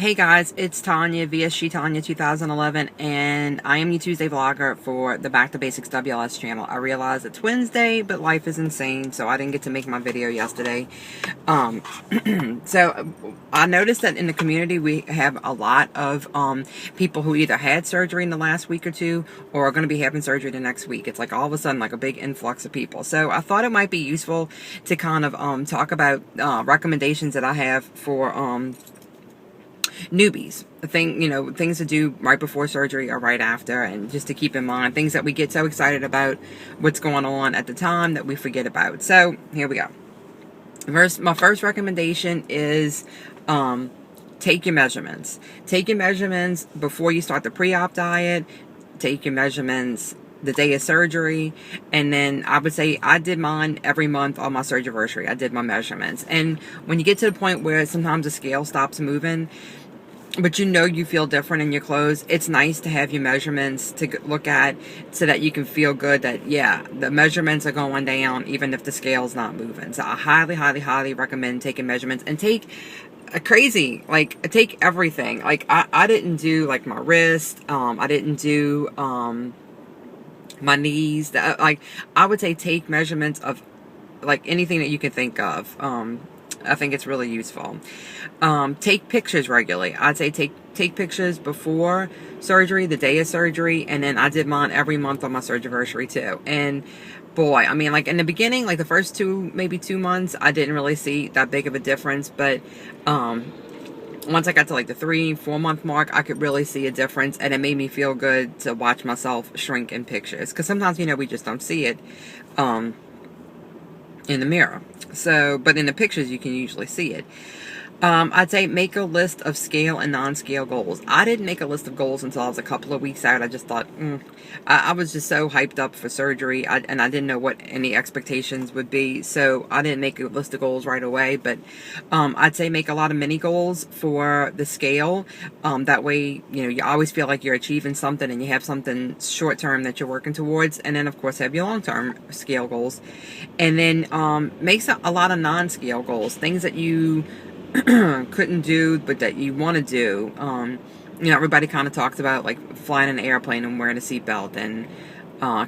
Hey guys, it's Tanya, VSG Tanya 2011, and I am your Tuesday vlogger for the Back to Basics WLS channel. I realize it's Wednesday, but life is insane, so I didn't get to make my video yesterday. So I noticed that in the community we have a lot of people who either had surgery in the last week or two or are going to be having surgery the next week. It's like all of a sudden like a big influx of people. So I thought it might be useful to kind of talk about recommendations that I have for newbies, things to do right before surgery or right after, and just to keep in mind things that we get so excited about what's going on at the time that we forget about. So here we go. My first recommendation is take your measurements. Take your measurements before you start the pre-op diet. Take your measurements the day of surgery, and then I would say I did mine every month on my surgery. I did my measurements, and when you get to the point where sometimes the scale stops moving, but you feel different in your clothes, it's nice to have your measurements to look at so that you can feel good that, yeah, the measurements are going down even if the scale's not moving. So I highly, highly, highly recommend taking measurements, and take take everything. Like I didn't do like my wrist, I didn't do my knees. I would say take measurements of like anything that you can think of. I think it's really useful. Take pictures regularly. I'd say take pictures before surgery, the day of surgery, and then I did mine every month on my surgery too. And boy, I mean, like in the beginning, like the first maybe 2 months, I didn't really see that big of a difference, but once I got to like the 3-4 month mark, I could really see a difference, and it made me feel good to watch myself shrink in pictures, because sometimes we just don't see it in the mirror. So, but in the pictures you can usually see it. I'd say make a list of scale and non-scale goals. I didn't make a list of goals until I was a couple of weeks out. I just thought, I was just so hyped up for surgery, and I didn't know what any expectations would be, so I didn't make a list of goals right away. But I'd say make a lot of mini goals for the scale. That way, you always feel like you're achieving something, and you have something short-term that you're working towards, and then of course have your long-term scale goals. And then make a lot of non-scale goals, things that you couldn't do but that you want to do. Everybody kind of talks about like flying an airplane and wearing a seatbelt and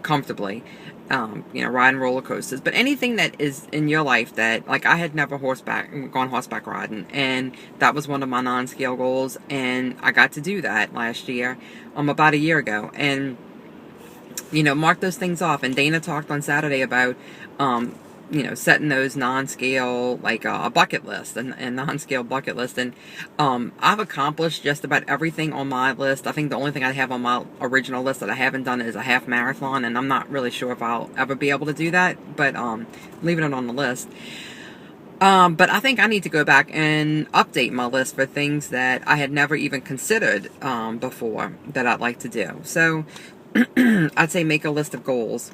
comfortably, riding roller coasters, but anything that is in your life that, like, I had never gone horseback riding, and that was one of my non-scale goals, and I got to do that last year, about a year ago, and mark those things off. And Dana talked on Saturday about setting those non-scale, like a bucket list, and non-scale bucket list. And I've accomplished just about everything on my list. I think the only thing I have on my original list that I haven't done is a half marathon, and I'm not really sure if I'll ever be able to do that, but leaving it on the list. But I think I need to go back and update my list for things that I had never even considered before that I'd like to do. So I'd say make a list of goals.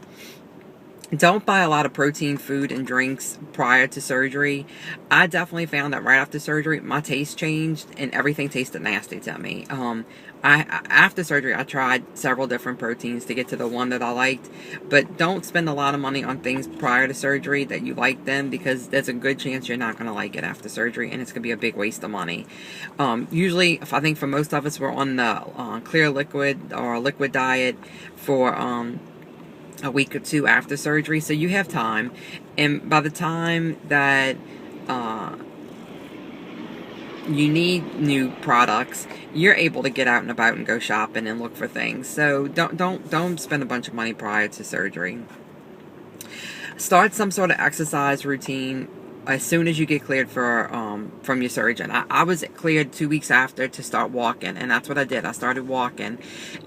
Don't buy a lot of protein food and drinks prior to surgery. I definitely found that right after surgery, my taste changed and everything tasted nasty to me. After surgery, I tried several different proteins to get to the one that I liked, but don't spend a lot of money on things prior to surgery that you like them, because there's a good chance you're not going to like it after surgery, and it's going to be a big waste of money. Usually, I think for most of us, we're on the clear liquid or liquid diet for a week or two after surgery, so you have time, and by the time that you need new products, you're able to get out and about and go shopping and look for things. So don't spend a bunch of money prior to surgery. Start some sort of exercise routine as soon as you get cleared from your surgeon. I was cleared 2 weeks after to start walking, and that's what I did. I started walking,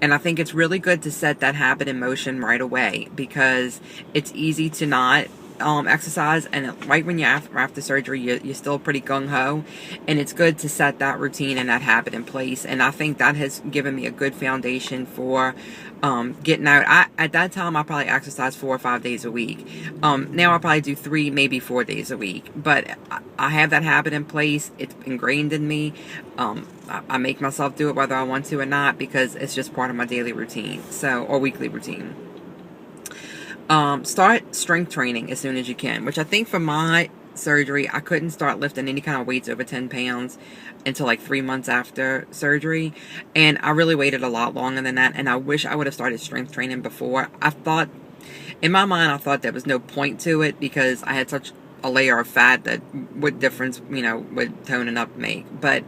and I think it's really good to set that habit in motion right away, because it's easy to not exercise, and right when you're after surgery, you're still pretty gung-ho, and it's good to set that routine and that habit in place. And I think that has given me a good foundation for getting out. At that time, I probably exercised 4 or 5 days a week. Now I probably do 3, maybe 4 days a week, but I have that habit in place. It's ingrained in me. I make myself do it whether I want to or not, because it's just part of my daily routine, or weekly routine. Start strength training as soon as you can, which I think for my surgery, I couldn't start lifting any kind of weights over 10 pounds until like 3 months after surgery. And I really waited a lot longer than that. And I wish I would have started strength training before. I thought, in my mind, I thought there was no point to it because I had such a layer of fat that what difference, would toning up make. But,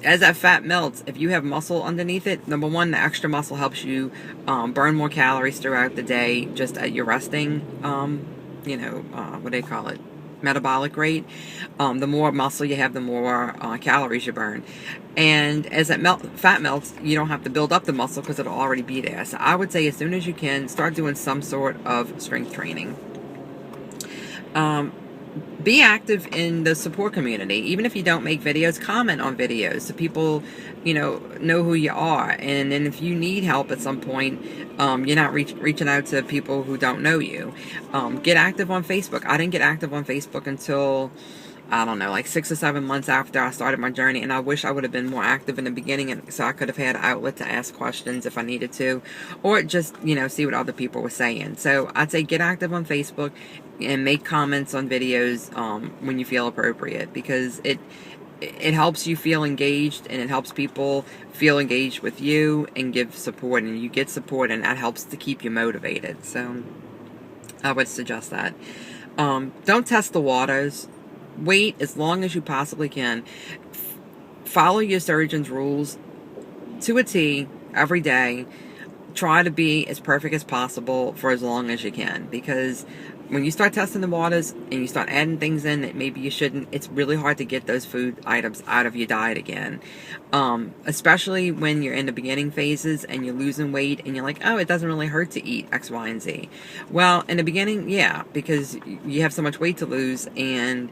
as that fat melts, if you have muscle underneath it, number one, the extra muscle helps you burn more calories throughout the day just at your resting, what do they call it? Metabolic rate. The more muscle you have, the more calories you burn. And as that fat melts, you don't have to build up the muscle because it'll already be there. So I would say as soon as you can, start doing some sort of strength training. Be active in the support community. Even if you don't make videos, comment on videos so people, know who you are. And then if you need help at some point, you're not reaching out to people who don't know you. Get active on Facebook. I didn't get active on Facebook until, I don't know, like 6 or 7 months after I started my journey, and I wish I would have been more active in the beginning so I could have had an outlet to ask questions if I needed to, or just, see what other people were saying. So I'd say get active on Facebook and make comments on videos when you feel appropriate, because it helps you feel engaged, and it helps people feel engaged with you and give support, and you get support, and that helps to keep you motivated. So I would suggest that. Don't test the waters. Wait as long as you possibly can. Follow your surgeon's rules to a T every day. Try to be as perfect as possible for as long as you can, because when you start testing the waters and you start adding things in that maybe you shouldn't, it's really hard to get those food items out of your diet again. Especially when you're in the beginning phases and you're losing weight and you're like, oh, it doesn't really hurt to eat X, Y, and Z. Well, in the beginning, yeah, because you have so much weight to lose, and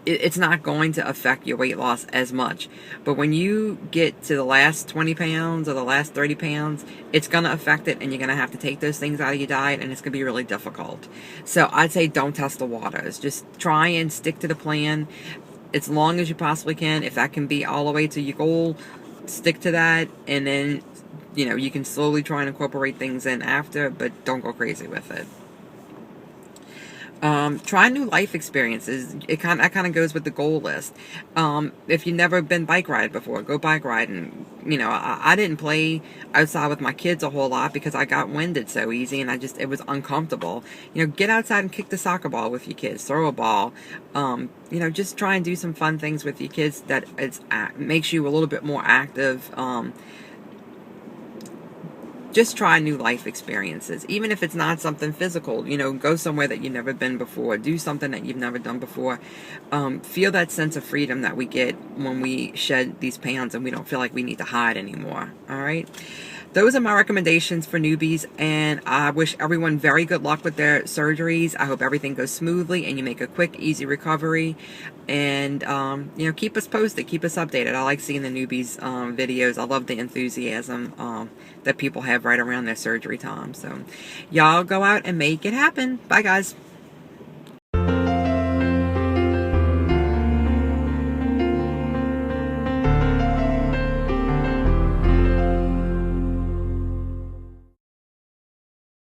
it's not going to affect your weight loss as much. But when you get to the last 20 pounds or the last 30 pounds, it's going to affect it, and you're going to have to take those things out of your diet, and it's going to be really difficult. So I'd say don't test the waters. Just try and stick to the plan as long as you possibly can. If that can be all the way to your goal, stick to that, and then, you can slowly try and incorporate things in after, but don't go crazy with it. Try new life experiences. That kind of goes with the goal list. If you've never been bike riding before, go bike riding. I didn't play outside with my kids a whole lot because I got winded so easy, and it was uncomfortable. Get outside and kick the soccer ball with your kids, throw a ball. Just try and do some fun things with your kids that makes you a little bit more active. Just try new life experiences. Even if it's not something physical, go somewhere that you've never been before. Do something that you've never done before. Feel that sense of freedom that we get when we shed these pounds and we don't feel like we need to hide anymore. All right? Those are my recommendations for newbies, and I wish everyone very good luck with their surgeries. I hope everything goes smoothly and you make a quick, easy recovery. And, keep us posted, keep us updated. I like seeing the newbies videos. I love the enthusiasm that people have right around their surgery time. So y'all go out and make it happen. Bye, guys.